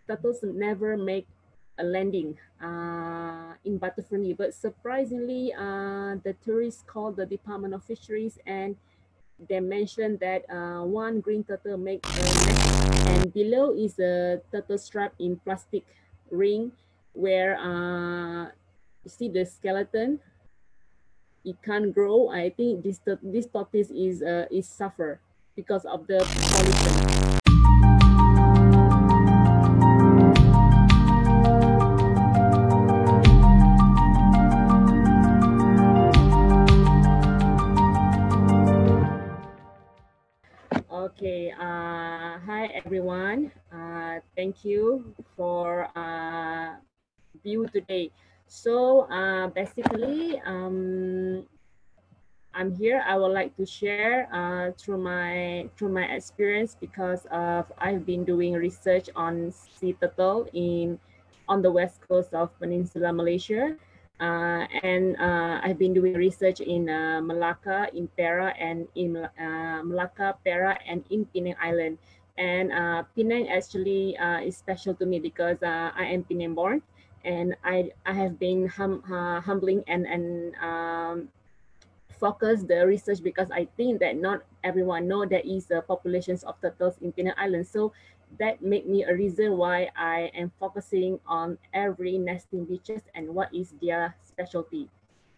turtles never make a landing in Batu Ferringhi, but surprisingly, the tourists called the Department of Fisheries and they mentioned that one green turtle make a nest, and below is a turtle strap in plastic ring where you see the skeleton. It can't grow. I think this tortoise is suffer because of the pollution. Okay, hi everyone. Thank you for view today. So basically, I'm here. I would like to share through my experience because of I've been doing research on sea turtle on the west coast of Peninsular Malaysia. And I've been doing research in Malacca, in Perak, and in Malacca, Perak, and in Penang Island. And Penang actually is special to me because I am Penang born, and I have been humbling and focus the research because I think that not everyone know there is a populations of turtles in Penang Island. So that made me a reason why I am focusing on every nesting beaches and what is their specialty.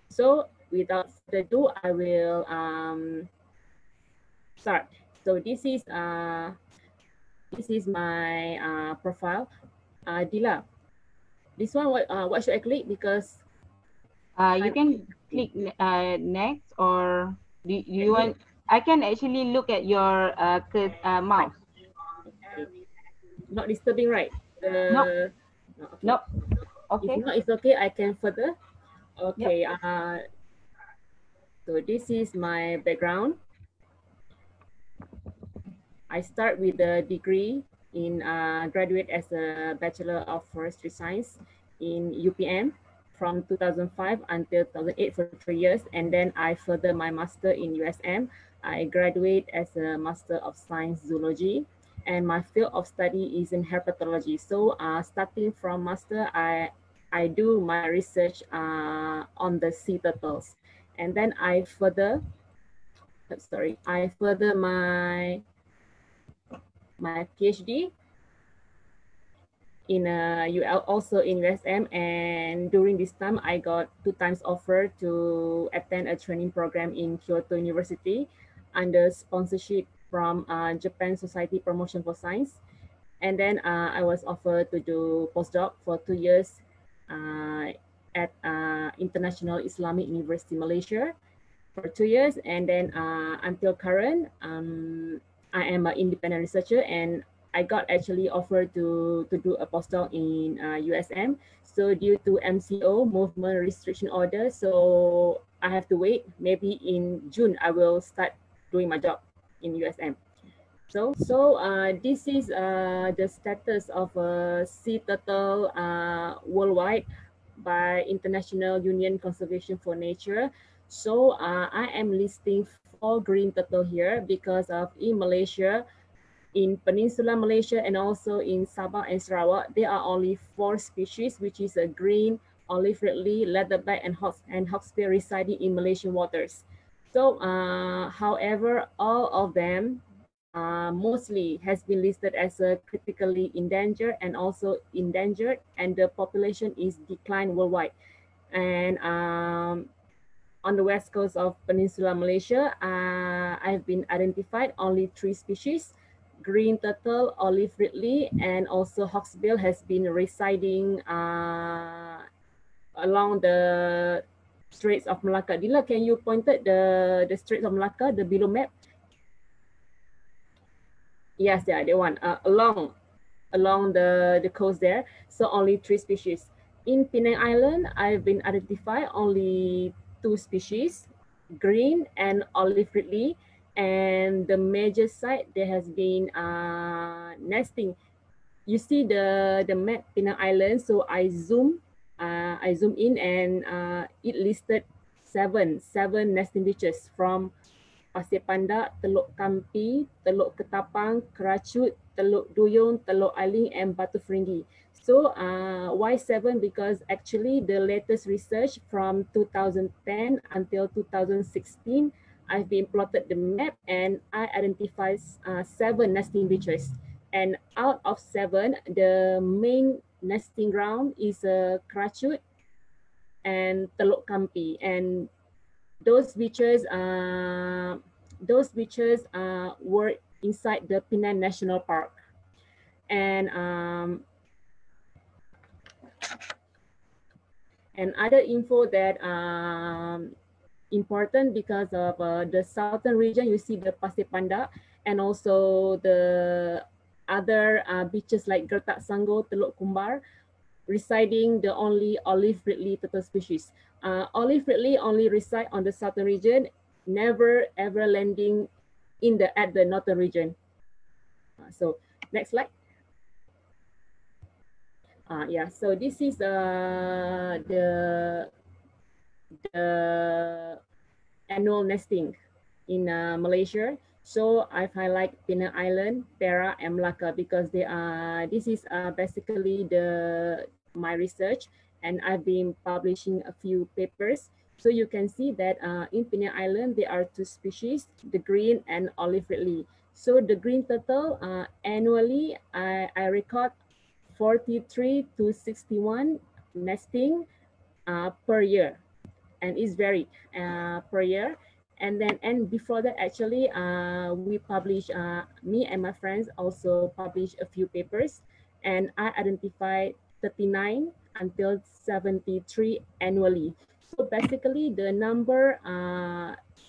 So without further ado, I will start. So this is my profile. Dila, this one what should I click? Because you can click next, or do you want? I can actually look at your mouse. Okay. Not disturbing, right? Nope. No, okay. Nope. Okay. If not, it's okay. I can further. Okay. Yep. So this is my background. I start with a degree in graduate as a Bachelor of Forestry Science in UPM from 2005 until 2008 for 3 years. And then I further my master in USM. I graduate as a Master of Science Zoology. And my field of study is in herpetology. So starting from master, I do my research on the sea turtles. And then I further my PhD in also in USM, and during this time I got 2 times offer to attend a training program in Kyoto University under sponsorship from Japan Society Promotion for Science. And then I was offered to do postdoc for 2 years at International Islamic University Malaysia for 2 years, and then until current I am an independent researcher, and I got actually offered to do a postdoc in USM. So due to MCO, movement restriction order, so I have to wait. Maybe in June, I will start doing my job in USM. So this is the status of sea turtle worldwide by International Union Conservation for Nature. So I am listing 4 green turtle here because of in Malaysia, in Peninsular Malaysia, and also in Sabah and Sarawak, there are only 4 species, which is a green, olive ridley, leatherback, and hawksbill residing in Malaysian waters. So however, all of them mostly has been listed as a critically endangered and also endangered, and the population is declined worldwide. And on the west coast of Peninsular Malaysia, I've been identified only 3 species: green turtle, olive ridley, and also hawksbill has been residing along the Straits of Malacca. Dila, can you point at the Straits of Malacca, the below map? Yes, yeah, the one along the coast there. So only 3 species. In Penang Island, I've been identified only 2 species, green and olive ridley. And the major site there has been nesting. You see the map Penang Island. So I zoom in, and it listed seven nesting beaches from Pasir Pandak, Teluk Kampi, Teluk Ketapang, Kerachut, Teluk Duyung, Teluk Aling, and Batu Ferringhi. So why 7? Because actually the latest research from 2010 until 2016, I've been plotted the map and I identified 7 nesting beaches. And out of 7, the main nesting ground is Kerachut and Teluk Kampi. And those beaches, were inside the Penang National Park. And other info that important because of the southern region, you see the Pasir Pandak and also the other beaches like Gertak Sanggo, Teluk Kumbar, residing the only olive ridley turtle species. Olive ridley only reside on the southern region, never ever landing at the northern region. So next slide. Yeah, so this is the annual nesting in Malaysia. So I've highlighted Penang Island, Perak, and Melaka because this is basically my research, and I've been publishing a few papers. So you can see that in Penang Island, there are 2 species, the green and olive ridley. So the green turtle, annually, I record 43 to 61 nesting per year, and it's varied per year. And before that, actually, we publish, me and my friends also published a few papers, and I identified 39 until 73 annually. So basically, the number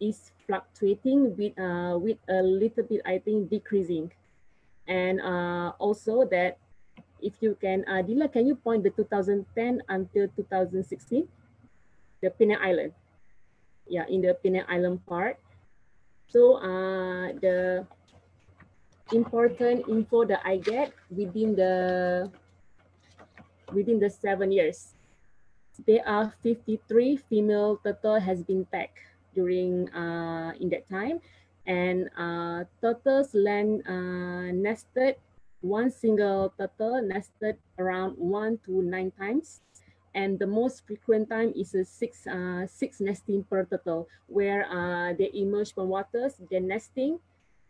is fluctuating with a little bit, I think, decreasing. And also that, if you can, Dila, can you point the 2010 until 2016, the Penang Island? Yeah, in the Penang Island part. So the important info that I get within the 7 years, there are 53 female turtle has been tagged during in that time, and turtles nested, one single turtle nested around 1 to 9 times. And the most frequent time is a six nesting per turtle, where they emerge from waters, they're nesting,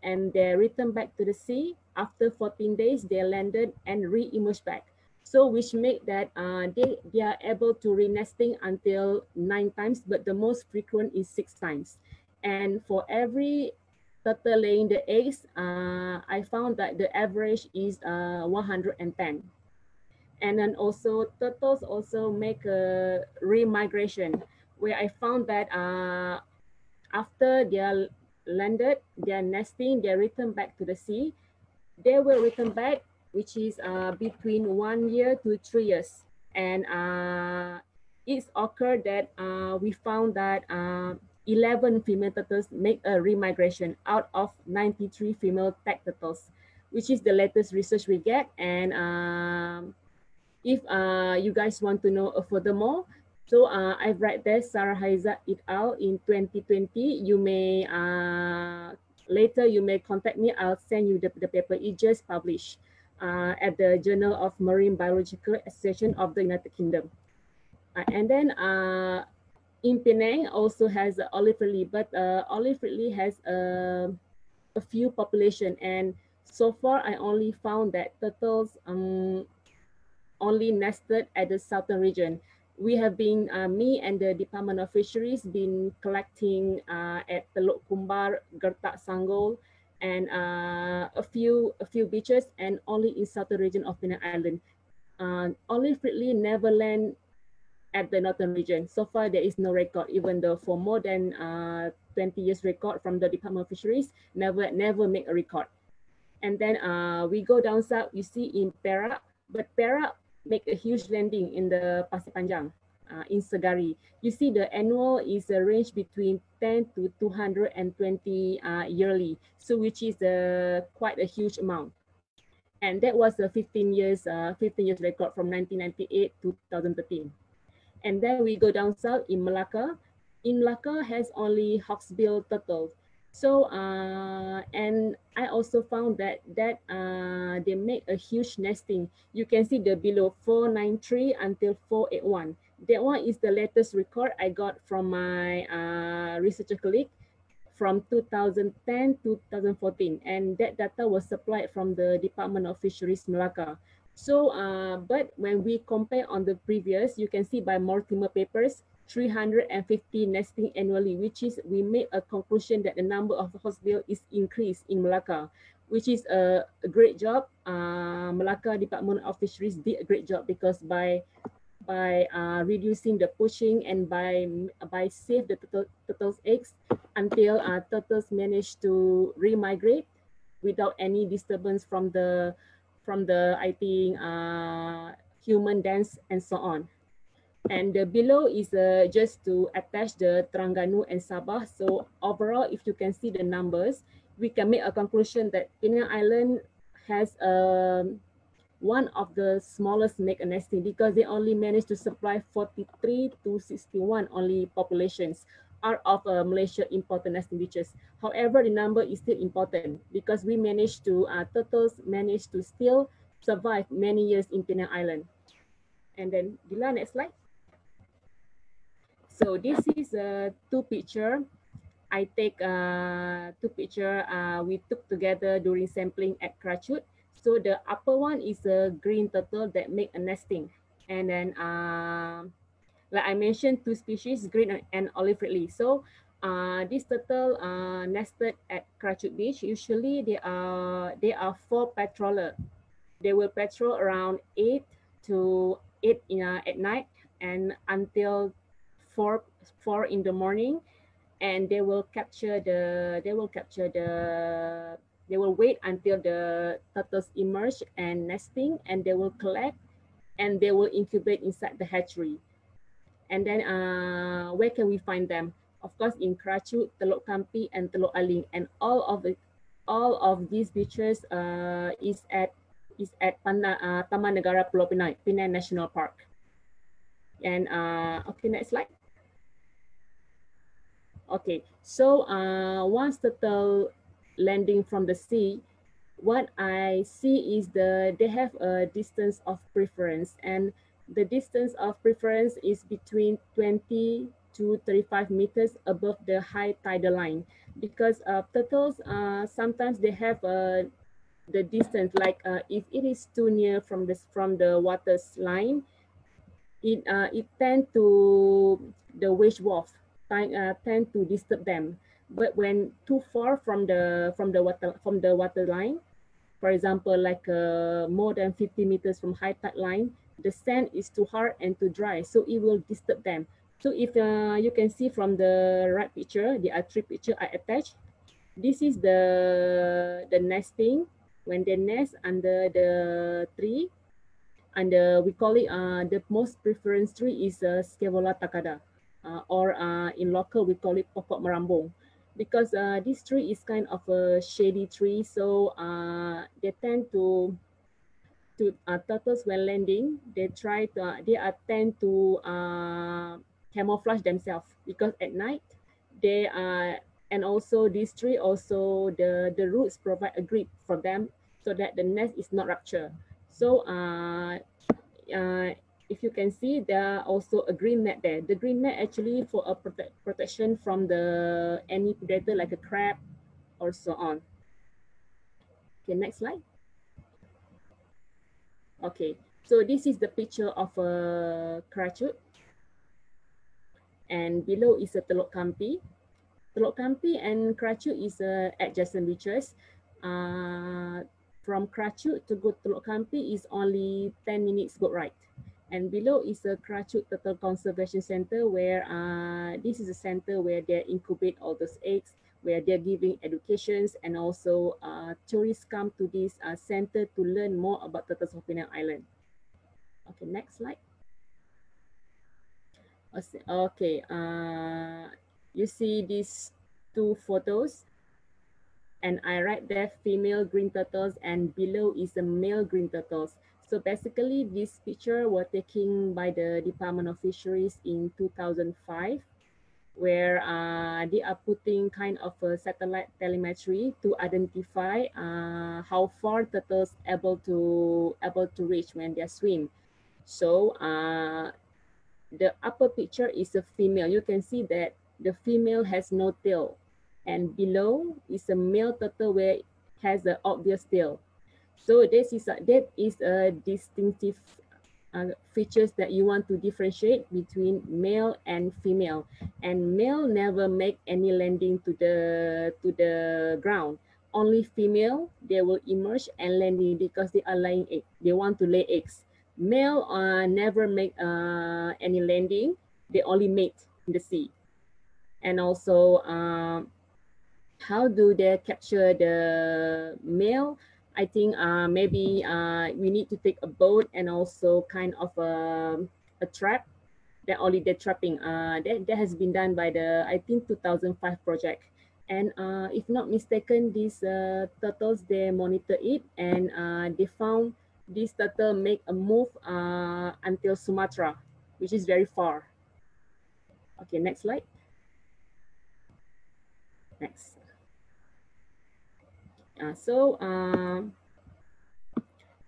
and they return back to the sea. After 14 days, they landed and re-emerge back. So which make that they are able to re-nesting until 9 times, but the most frequent is 6 times. And for every turtle laying the eggs, I found that the average is 110. And then also turtles also make a remigration, where I found that after they are landed, they are nesting, they return back to the sea. They will return back, which is between 1 year to 3 years. And it's occurred that we found that 11 female turtles make a remigration out of 93 female tagged turtles, which is the latest research we get. And if you guys want to know furthermore, so I've read this Sarahaizad et al. In 2020. You may later you may contact me. I'll send you the paper. It just published at the Journal of Marine Biological Association of the United Kingdom. And then in Penang also has olive ridley, but olive ridley has a few population, and so far I only found that turtles only nested at the southern region. We have been, me and the Department of Fisheries, been collecting at Teluk Kumbar, Gertak Sanggol, and a few beaches, and only in southern region of Penang Island. Olive ridley never land at the northern region. So far, there is no record, even though for more than 20 years record from the Department of Fisheries, never make a record. And then we go down south, you see in Perak, but Perak make a huge landing in the Pasir Panjang, in Segari. You see the annual is a range between 10 to 220 yearly, so which is quite a huge amount. And that was a 15 years record from 1998 to 2013. And then we go down south in Melaka. In Melaka has only Hawksbill turtle. So, and I also found that they make a huge nesting. You can see the below 493 until 481. That one is the latest record I got from my researcher colleague from 2010 to 2014, and that data was supplied from the Department of Fisheries Melaka. So, but when we compare on the previous, you can see by Mortimer papers, 350 nesting annually, which is we made a conclusion that the number of hawksbill is increased in Melaka, which is a great job. Melaka Department of Fisheries did a great job because by reducing the poaching and by save the turtles eggs until turtles manage to remigrate without any disturbance from the I think human dance and so on. And the below is just to attach the Terengganu and Sabah. So overall, if you can see the numbers, we can make a conclusion that Penang Island has one of the smallest make a nesting because they only managed to supply 43 to 61 only populations out of Malaysia important nesting beaches. However, the number is still important because we managed to, turtles managed to still survive many years in Penang Island. And then, Dila, next slide. So this is two picture. I take two picture we took together during sampling at Krachut. So the upper one is a green turtle that make a nesting. And then, like I mentioned, two species, green and olive red leaf. So this turtle nested at Krachut Beach. Usually they are four patroller. They will patrol around 8 to 8 at night and until 4, 4 in the morning, and they will wait until the turtles emerge and nesting, and they will collect and they will incubate inside the hatchery. And then where can we find them? Of course, in Krachut, Teluk Kampi, and Teluk Aling, and all of these beaches is at Taman Negara Pulau Pinang, Penang National Park. And okay, next slide. Okay, so once turtle landing from the sea, what I see is they have a distance of preference, and the distance of preference is between 20 to 35 meters above the high tidal line, because turtles sometimes they have the distance, like if it is too near from the water's line, it tend to the wage wolf tend to disturb them. But when too far from the water line, for example, like more than 50 meters from high tide line, the sand is too hard and too dry, so it will disturb them. So if you can see from the right picture, there are three pictures I attached. This is the nesting when they nest under the tree, and we call it the most preference tree is Scaevola takada, or in local we call it pokok merambung, because this tree is kind of a shady tree, so they tend to turtles when landing, they tend to camouflage themselves, because at night they and also this tree also the roots provide a grip for them so that the nest is not ruptured. So uh, if you can see, there are also a green net there. The green net actually for a protection from the any predator like a crab or so on. Okay, next slide. Okay, so this is the picture of a Krachut, and below is a Teluk Kampi. Teluk Kampi and Krachut is adjacent beaches. From Krachut to go to Teluk Kampi is only 10 minutes boat ride. And below is a Krachut Turtle Conservation Center, where this is a center where they incubate all those eggs, where they're giving educations, and also tourists come to this center to learn more about turtles of Penang Island. Okay, next slide. Okay, you see these two photos, and I write there female green turtles, and below is the male green turtles. So basically, this picture were taken by the Department of Fisheries in 2005. where they are putting kind of a satellite telemetry to identify how far turtles able to reach when they swim. So the upper picture is a female. You can see that the female has no tail, and below is a male turtle where it has an obvious tail. So that is a distinctive features that you want to differentiate between male and female. And male never make any landing to the ground. Only female, they will emerge and landing because they are laying egg. They want to lay eggs. Male never make any landing. They only mate in the sea. And also, how do they capture the male? I think maybe we need to take a boat and also kind of a trap that only the trapping. That has been done by the, I think, 2005 project. And if not mistaken, these turtles, they monitor it, and they found this turtle make a move until Sumatra, which is very far. Okay, next slide. Next.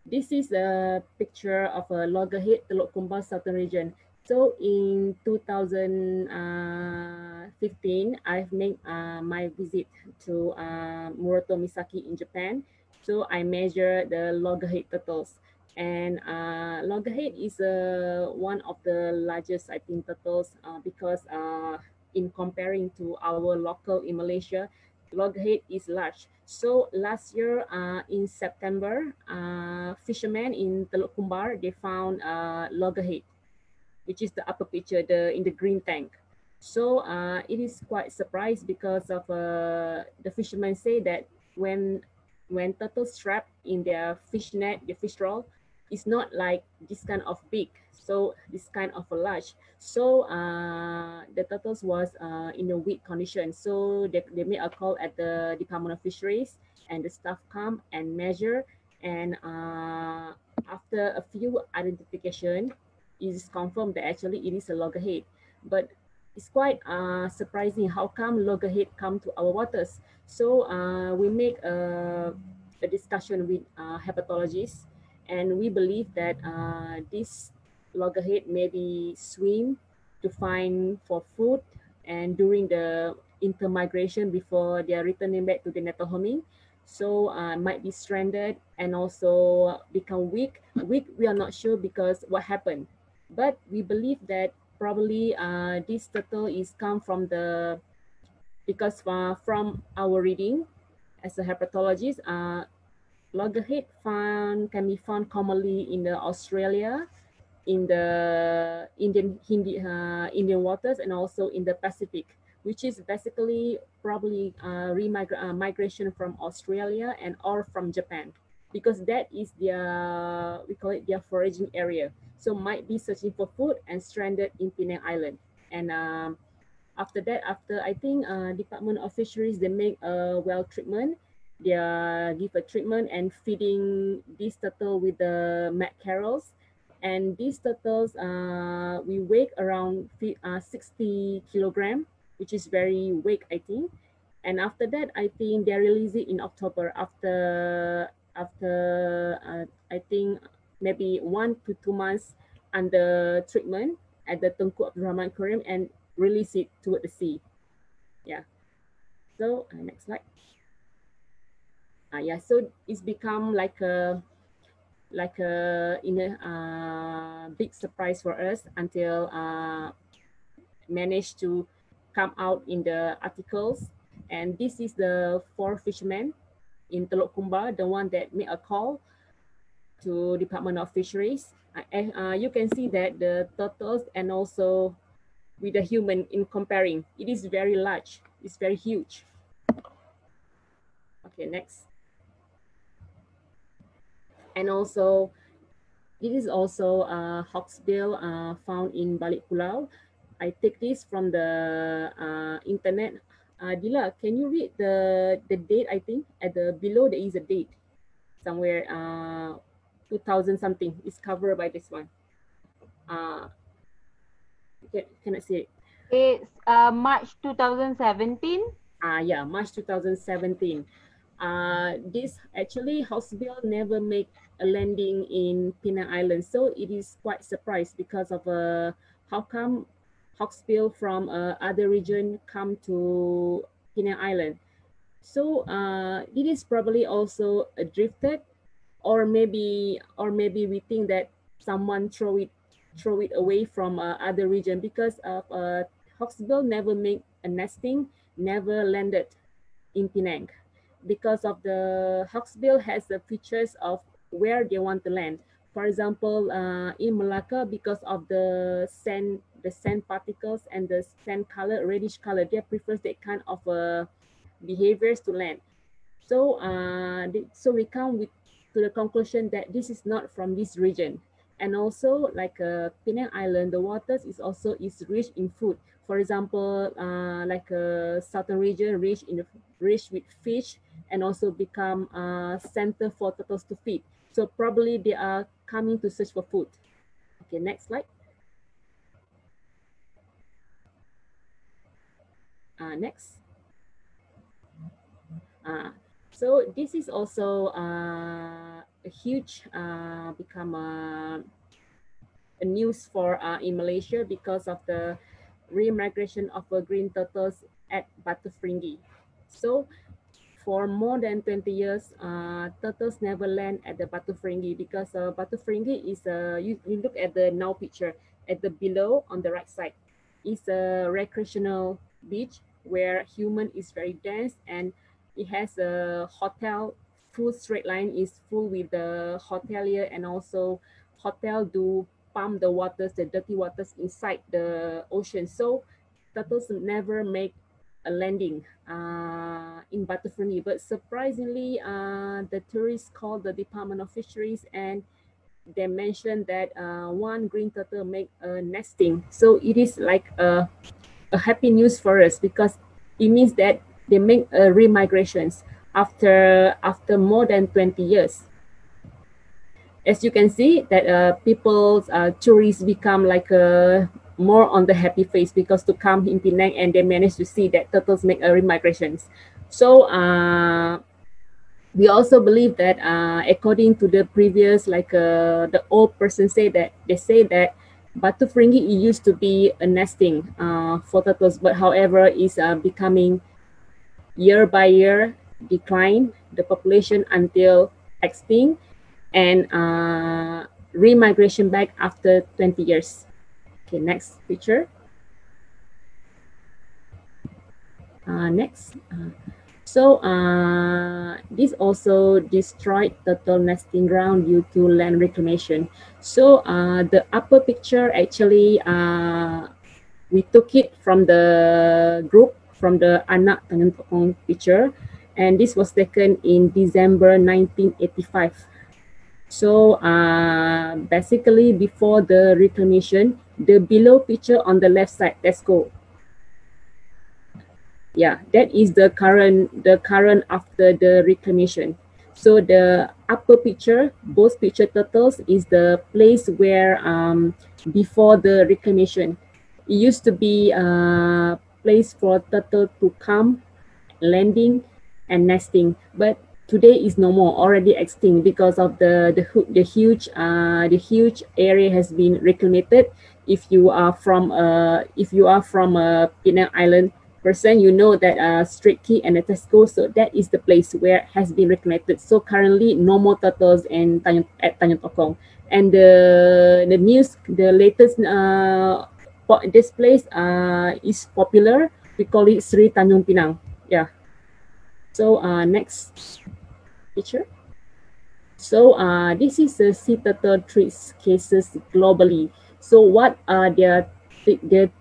This is a picture of a Loggerhead, Teluk Kumbar Southern Region. So in 2015, I've made my visit to Murato Misaki in Japan. So I measured the Loggerhead turtles. And Loggerhead is one of the largest, I think, turtles because in comparing to our local in Malaysia, Loggerhead is large. So last year in September, fishermen in Teluk Kumbar, they found Loggerhead, which is the upper picture, in the green tank. So it is quite surprised because of the fishermen say that when turtles trapped in their fish net, the fish roll, it's not like this kind of big. So this kind of a large. So the turtles was in a weak condition. So they made a call at the Department of Fisheries, and the staff come and measure. And after a few identification, it is confirmed that actually it is a loggerhead. But it's quite surprising how come loggerhead come to our waters. So we make a discussion with herpetologists, and we believe that this loggerhead maybe swim to find for food, and during the intermigration before they are returning back to the natal homing, so might be stranded and also become weak. Weak, we are not sure because what happened, but we believe that probably this turtle is come from the, because from our reading as a herpetologist, loggerhead can be found commonly in the Australia, in the Indian waters, and also in the Pacific, which is basically probably migration from Australia and or from Japan, because that is their, we call it their foraging area. So might be searching for food and stranded in Penang Island. And after that, after I think Department of Fisheries, they make a well treatment. They give a treatment and feeding this turtle with the mackerels. And these turtles, we weigh around 60 kilogram, which is very weak, I think. And after that, I think they release it in October after I think maybe 1 to 2 months under treatment at the Tengku Abdul Rahman Aquarium, and release it toward the sea. Yeah. So next slide. Yeah. So it's become like a big surprise for us until managed to come out in the articles. And this is the 4 fishermen in Teluk Kumbar, the one that made a call to Department of Fisheries. You can see that the turtles and also with the human in comparing, it is very large. It's very huge. Okay, next. And also, it is also Hawksbill found in Balik Pulau. I take this from the internet. Dila, can you read the date? I think at the below there is a date somewhere. 2000 something is covered by this one. Cannot see it. It's March 2017. Yeah, March 2017. This actually Hawksbill never make a landing in Penang Island, so it is quite surprised because of how come Hawksbill from other region come to Penang Island. So it is probably also drifted, or maybe we think that someone throw it away from other region because of Hawksbill never make a nesting, never landed in Penang because of the Hawksbill has the features of where they want to land. For example, in Malacca, because of the sand particles and the sand color, reddish color, they prefer that kind of behaviors to land. So, so we come to the conclusion that this is not from this region. And also, like Penang Island, the waters is also is rich in food. For example, like a southern region rich with fish, and also become a center for turtles to feed. So probably they are coming to search for food. Okay, next slide. Next. So this is also a huge become a news for in Malaysia because of the remigration of green turtles at Batu Ferringhi. So for more than 20 years, turtles never land at the Batu Ferringhi because Batu Ferringhi is you look at the now picture at the below on the right side. It's a recreational beach where human is very dense, and it has a hotel. Full straight line is full with the hotelier, and also hotel do pump the waters, the dirty waters inside the ocean. So turtles never make a landing in Batu Ferringhi. But surprisingly, the tourists called the Department of Fisheries, and they mentioned that one green turtle make a nesting. So it is like a happy news for us because it means that they make remigrations after more than 20 years. As you can see that people's tourists become like more on the happy face because to come in Penang and they manage to see that turtles make remigrations. So we also believe that according to the previous, like the old person they say that Batu Ferringhi used to be a nesting for turtles, but however is becoming year by year decline the population until extinct, and remigration back after 20 years. Okay, next picture. Next. So this also destroyed turtle nesting ground due to land reclamation. So the upper picture actually we took it from the group, from the Anak Tanjung Tokong picture, and this was taken in December 1985. So basically before the reclamation, the below picture on the left side, let's go. Yeah, that is the current after the reclamation. So the upper picture, both picture turtles, is the place where before the reclamation, it used to be a place for turtle to come, landing and nesting, but today is no more, already extinct because of the huge area has been reclaimed. If you are from a Penang Island person, you know that Straight Key and Tesco, so that is the place where it has been reclaimed. So currently no more turtles at Tanjung Tokong. And the news, the latest this place is popular. We call it Sri Tanjung Pinang. Yeah. So next picture. So this is the sea turtle treats cases globally. So what are they're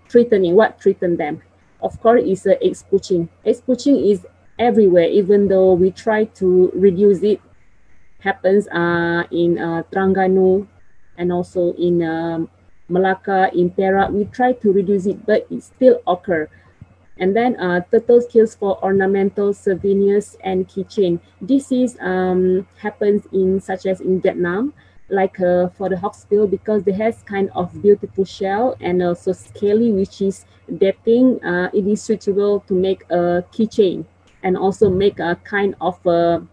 threatening? What threaten them? Of course, is egg poaching. Egg poaching is everywhere, even though we try to reduce it. Happens in Terengganu and also in Malacca, in Perak. We try to reduce it, but it still occurs. And then turtle kills for ornamental souvenirs and keychain. This is happens in such as in Vietnam. like for the Hawksbill, because they has kind of beautiful shell and also scaly, which is adapting. It is suitable to make a keychain and also make a kind of a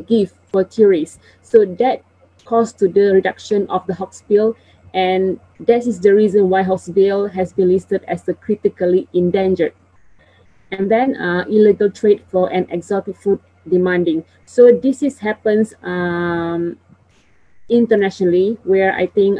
gift for tourists. So that caused to the reduction of the Hawksbill, and that is the reason why Hawksbill has been listed as a critically endangered. And then illegal trade for an exotic food demanding. So this is happens internationally, where I think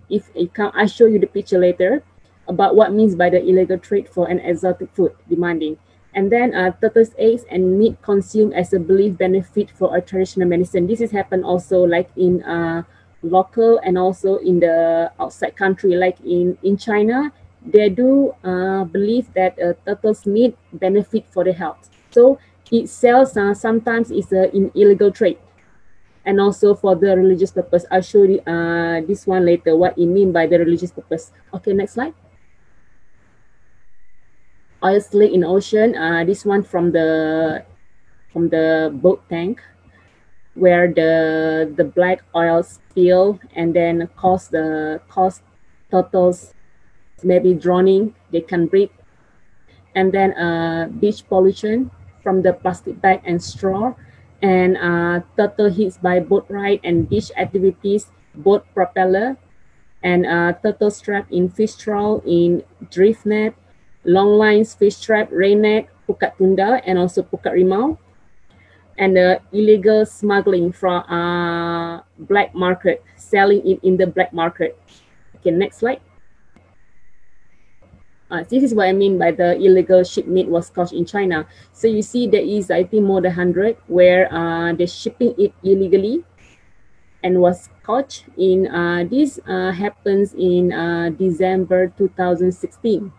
if it come, I show you the picture later about what means by the illegal trade for an exotic food demanding. And then turtles eggs and meat consumed as a believed benefit for a traditional medicine. This has happened also like in local and also in the outside country, like in China. They do believe that turtles meat benefit for the health. So it sells sometimes it's in illegal trade, and also for the religious purpose. I'll show you this one later, what it mean by the religious purpose. Okay, next slide. Oil slick in ocean. This one from the boat tank, where the black oil spill and then cause turtles maybe drowning. They can breathe. And then beach pollution from the plastic bag and straw, and turtle hits by boat ride and beach activities, boat propeller, and turtle trap in fish trawl, in drift net, long lines, fish trap, ray net, pukat tunda, and also pukat rimau, and illegal smuggling from black market, selling it in the black market. Okay, next slide. This is what I mean by the illegal ship meat was caught in China. So you see there is, I think, more than 100 where they're shipping it illegally and was caught in, this happens in December 2016.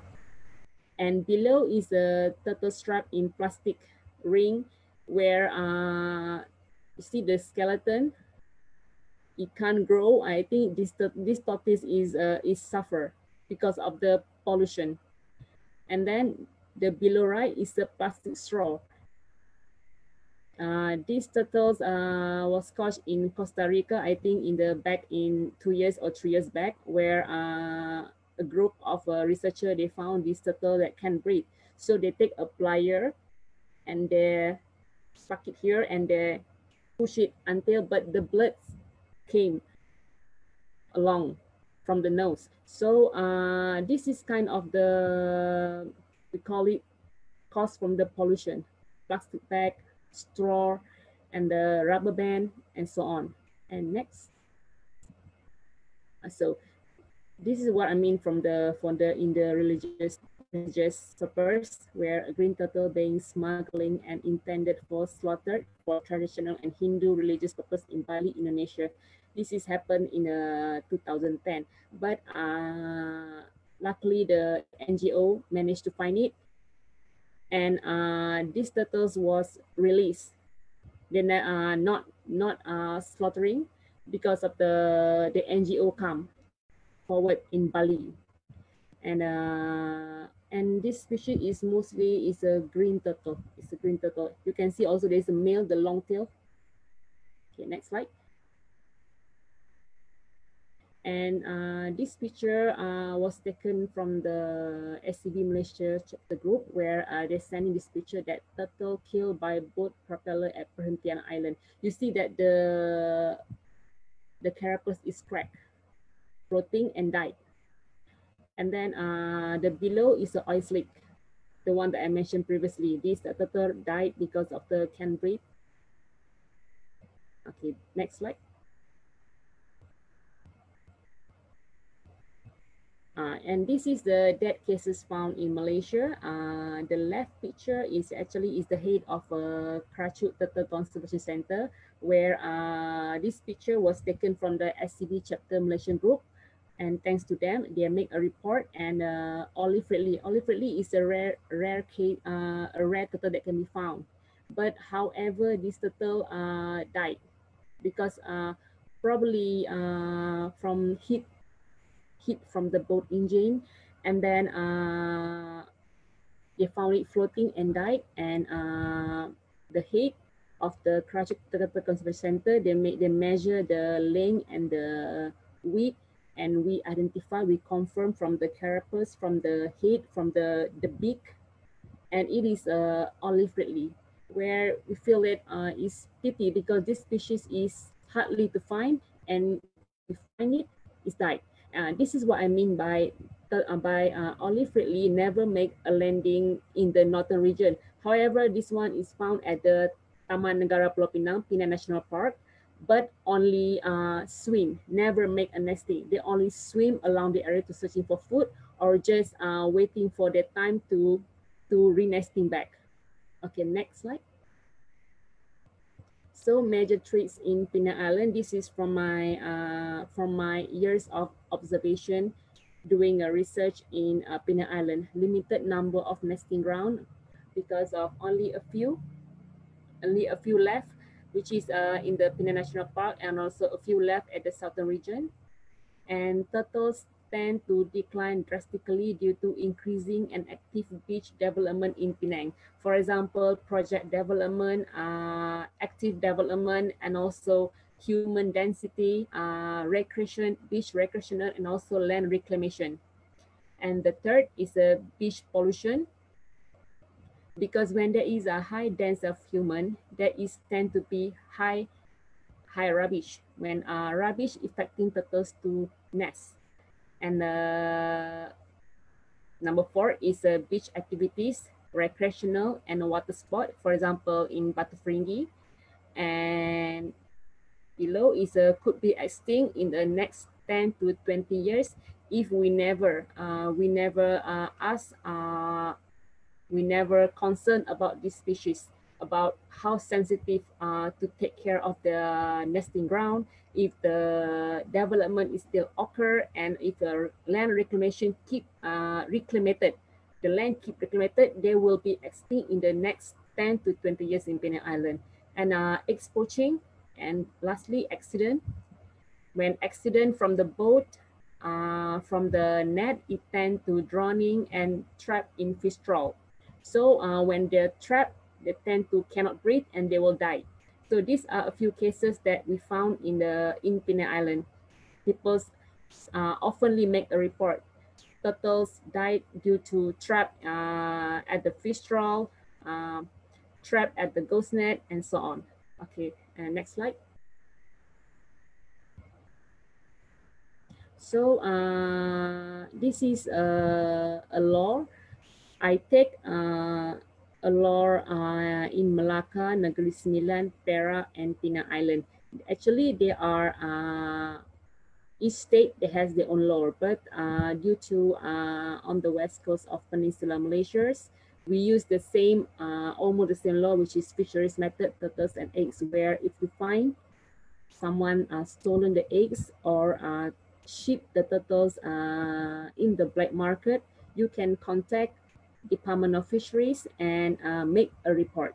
And below is a turtle strap in plastic ring where you see the skeleton. It can't grow. I think this tortoise is suffer because of the pollution. And then the below right is the plastic straw. These turtles was caught in Costa Rica, I think back in 2 years or 3 years back, where a group of researchers, they found this turtle that can breathe. So they take a plier and they stuck it here and they push it until, but the blood came along from the nose. So this is kind of we call it caused from the pollution, plastic bag, straw, and the rubber band, and so on. And next. So this is what I mean from the in the religious suppers, where a green turtle being smuggling and intended for slaughter for traditional and Hindu religious purpose in Bali, Indonesia. This is happened in 2010, but luckily the NGO managed to find it, and these turtles was released. They're not slaughtering because of the NGO come forward in Bali, and this species is mostly is a green turtle. It's a green turtle. You can see also there's a male, the long tail. Okay, next slide. And this picture was taken from the SCB Malaysia chapter group, where they're sending this picture that turtle killed by boat propeller at Perhentian Island. You see that the carapace is cracked, floating and died. And then the below is the oil slick, the one that I mentioned previously. This turtle died because of the can breathe. Okay, next slide. And this is the dead cases found in Malaysia. The left picture is actually the head of a Kratchut Turtle Conservation Center, where this picture was taken from the SCB chapter Malaysian group. And thanks to them, they make a report. And olive ridley is a rare case, a rare turtle that can be found. But however, this turtle died because probably from heat from the boat engine, and then they found it floating and died. And the head of the Karachi Turtle Conservation Center. They measure the length and the width, and we confirm from the carapace, from the head, from the beak, and it is olive redly, where we feel it is pity because this species is hardly to find, and if we find it, it's died. This is what I mean by olive redly never make a landing in the northern region. However, this one is found at the Taman Negara Pulau Pinang, Penang National Park, but only swim, never make a nesting. They only swim along the area to searching for food or just waiting for their time to re-nesting back. Okay, next slide. So major traits in Penang Island. This is from my years of observation doing a research in Penang Island. Limited number of nesting ground because of only a few left, which is in the Penang National Park, and also a few left at the southern region. And turtles tend to decline drastically due to increasing and active beach development in Penang. For example, project development, active development, and also human density, recreation, beach recreational, and also land reclamation. And the third is beach pollution, because when there is a high density of human, there is tend to be high rubbish, when rubbish affecting turtles to nest. And number 4 is beach activities, recreational and water sport, for example, in Batu Ferringhi. And below is could be extinct in the next 10 to 20 years if we never concern about this species, about how sensitive to take care of the nesting ground, if the development is still occur, and if the land reclamation keep reclaimed, the land keep reclaimed, they will be extinct in the next 10 to 20 years in Penang Island. And egg poaching, and lastly, accident. When accident from the boat, from the net, it tend to drowning and trap in fish trough. So when they're trapped, they tend to cannot breathe and they will die. So these are a few cases that we found in Penang Island. People oftenly make a report. Turtles died due to trap at the fish trough, trapped at the ghost net, and so on. Okay, and next slide. So this is a law. I take a law in Malacca, Negeri Sembilan, Perak, and Penang Island. Actually, they are each state that has their own law, but due to on the west coast of Peninsular Malaysia, we use the same, almost the same law, which is fisheries method, turtles and eggs, where if we find someone stolen the eggs or ship the turtles in the black market, you can contact Department of Fisheries and make a report.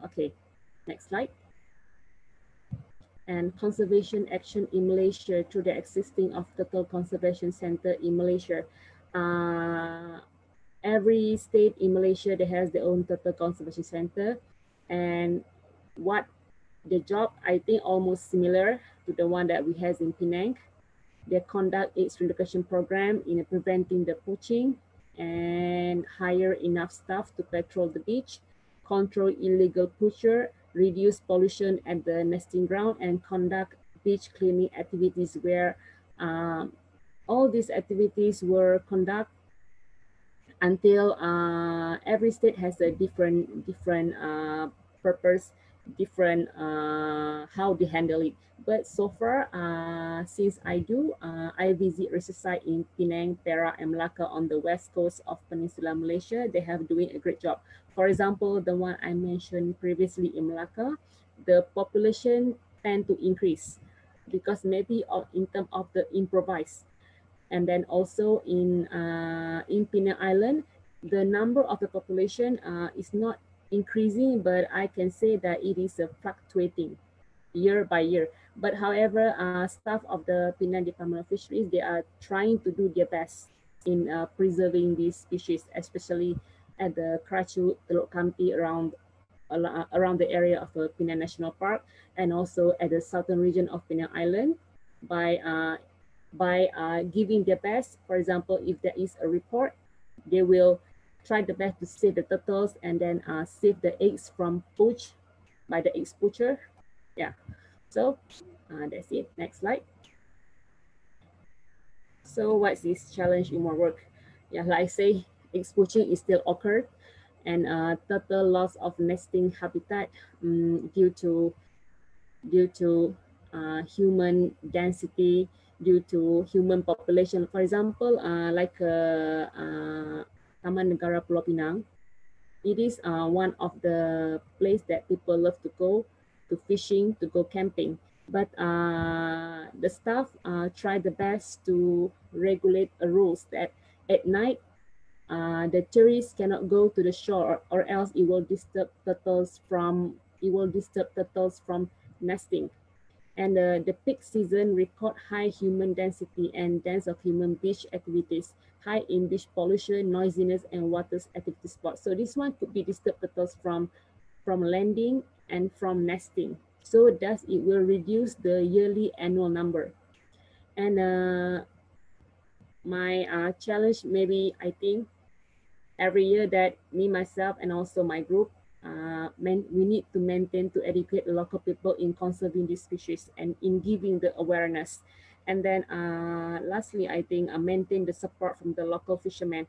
Okay, next slide. And conservation action in Malaysia through the existing of Turtle Conservation Center in Malaysia. Every state in Malaysia that has their own Turtle Conservation Center, and what the job, I think, almost similar to the one that we have in Penang. They conduct its reduction program in preventing the poaching and hire enough staff to patrol the beach, control illegal poacher, reduce pollution at the nesting ground, and conduct beach cleaning activities, where all these activities were conducted until every state has a different purpose, different how they handle it. But so far, since I visit research site in Penang, Perak, and Malacca on the west coast of Peninsular Malaysia, they have doing a great job. For example, the one I mentioned previously in Malacca, the population tend to increase because maybe in terms of the improvise. And then also in Penang Island, the number of the population is not increasing, but I can say that it is fluctuating year by year. But however, staff of the Penang Department of Fisheries, they are trying to do their best in preserving these species, especially at the Karachi, Teluk Kampi, around around the area of Penang National Park, and also at the southern region of Penang Island by giving their best. For example, if there is a report, they will try the best to save the turtles and then save the eggs from poach by the egg poacher. Yeah, so that's it. Next slide. So what's this challenge in more work? Yeah, like I say, egg poaching is still occurred, and turtle loss of nesting habitat due to human density, due to human population. For example, like Taman Negara Pulau Pinang, it is one of the place that people love to go to fishing, to go camping. But the staff try the best to regulate rules that at night the tourists cannot go to the shore, or else it will disturb turtles from nesting. And the peak season record high human density and dense of human beach activities, high in beach pollution, noisiness, and water activity spots. So this one could be disturb turtles from landing and from nesting. So thus it will reduce the yearly annual number. And my challenge, maybe I think every year that me, myself, and also my group, we need to maintain to educate local people in conserving these species and in giving the awareness. And then lastly, I think maintain the support from the local fishermen.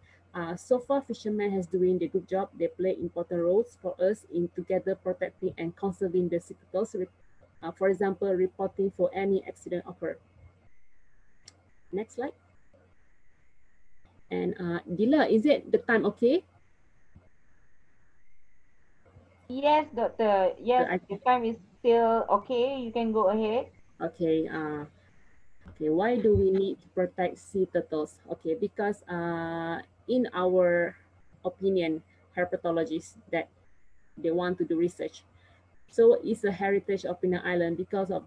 So far, fishermen has doing the good job. They play important roles for us in together protecting and conserving the sea turtles. For example, reporting for any accident occur. Next slide. And Dila, is it the time okay? Yes, doctor. Yes, the time is still okay. You can go ahead. Okay. Okay, why do we need to protect sea turtles? Okay, because in our opinion, herpetologists that they want to do research. So it's a heritage of Penang Island because of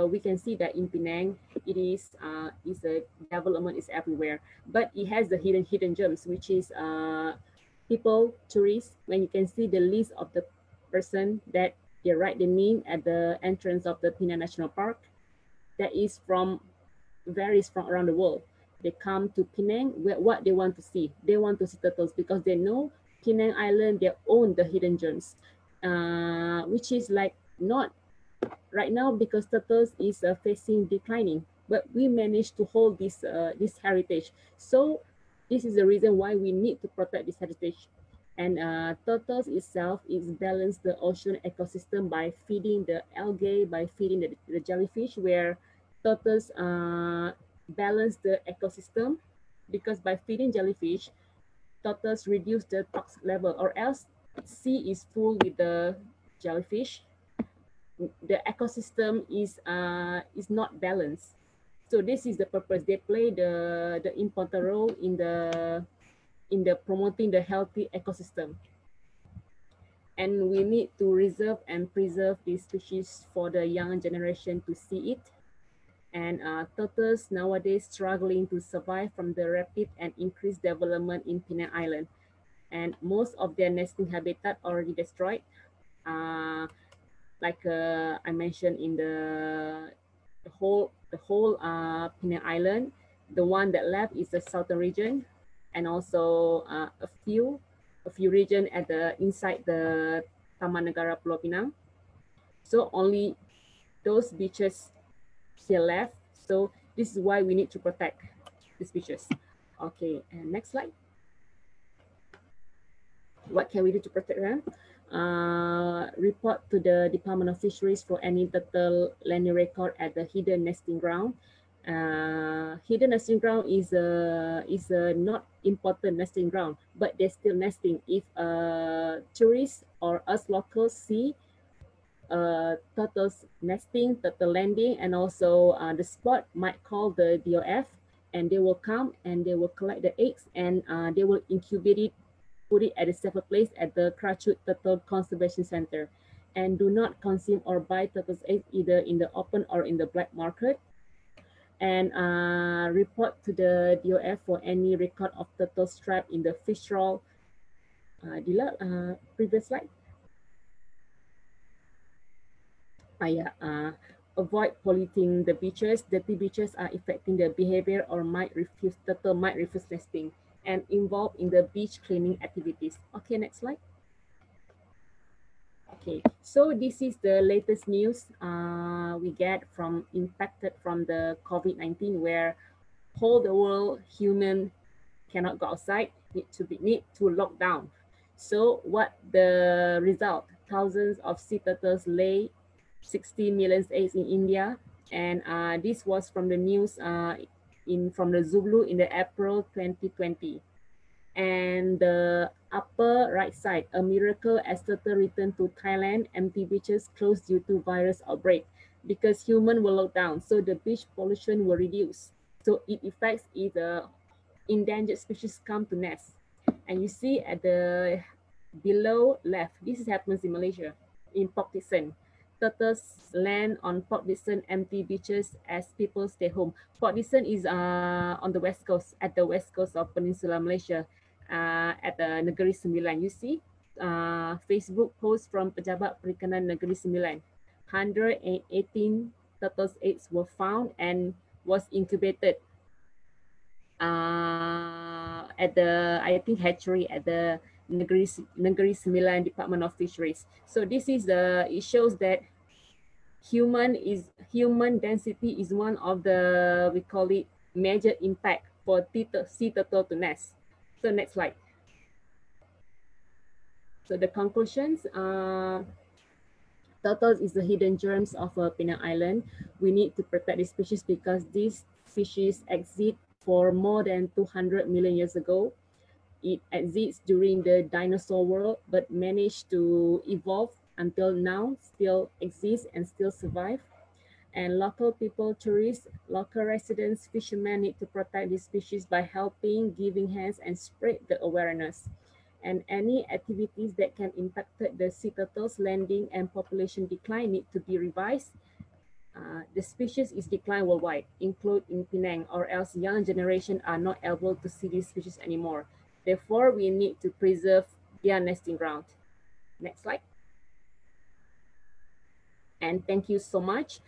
we can see that in Penang, is a development is everywhere, but it has the hidden gems, which is people, tourists, when you can see the list of the person that they write the name at the entrance of the Penang National Park, that is from varies from around the world. They come to Penang. What they want to see? They want to see turtles because they know Penang Island, they own the hidden gems, which is like not right now because turtles is facing declining. But we managed to hold this heritage. So this is the reason why we need to protect this heritage. And turtles itself is balance the ocean ecosystem by feeding the algae, by feeding the jellyfish, where turtles balance the ecosystem because by feeding jellyfish, turtles reduce the toxic level, or else sea is full with the jellyfish. The ecosystem is not balanced. So this is the purpose. They play the important role in the promoting the healthy ecosystem. And we need to reserve and preserve these species for the young generation to see it. And turtles nowadays struggling to survive from the rapid and increased development in Penang Island. And most of their nesting habitat already destroyed. Like I mentioned in the whole Penang Island, the one that left is the southern region, and also a few region at the inside the Taman Negara Pulau Pinang. So only those beaches still left. So this is why we need to protect these beaches. Okay, and next slide. What can we do to protect them? Report to the Department of Fisheries for any turtle landing record at the hidden nesting ground. Hidden nesting ground is a not important nesting ground, but they're still nesting. If tourists or us locals see turtles nesting, turtle landing, and also the spot might call the DOF, and they will come and they will collect the eggs, and they will incubate it, put it at a separate place at the Kratchut Turtle Conservation Center. And do not consume or buy turtles eggs either in the open or in the black market. And report to the DOF for any record of turtles trapped in the fish trawl. Dila, previous slide. avoid polluting the beaches. Dirty beaches are affecting the behavior or turtle might refuse nesting and involved in the beach cleaning activities. Okay, next slide. Okay, so this is the latest news we get from impacted from the COVID-19, where whole the world human cannot go outside, need to lock down. So what the result? Thousands of sea turtles lay 60 million eggs in India, and this was from the news from the Zulu in the April 2020. And the upper right side, a miracle as turtle returned to Thailand, empty beaches closed due to virus outbreak because human were locked down, so the beach pollution will reduce. So it affects if the endangered species come to nest. And you see at the below left, this happens in Malaysia, in Port Dickson. Turtles land on Port Dickson empty beaches as people stay home. Port Dickson is on the west coast, at the west coast of Peninsular Malaysia, at the Negeri Sembilan. You see Facebook post from Pejabat Perikanan Negeri Sembilan. 118 turtles eggs were found and was incubated at the, I think, hatchery at the Negeri Sembilan Department of Fisheries. So this is it shows that human density is one of the, we call it, major impact for sea turtle to nest. So next slide. So the conclusions, turtles is the hidden germs of Penang Island. We need to protect this species because this species exist for more than 200 million years ago. It exists during the dinosaur world, but managed to evolve until now, still exists and still survive. And local people, tourists, local residents, fishermen need to protect this species by helping, giving hands, and spread the awareness. And any activities that can impact the sea turtles landing and population decline need to be revised. The species is declined worldwide, include in Penang, or else young generation are not able to see these species anymore. Therefore, we need to preserve their nesting ground. Next slide. And thank you so much.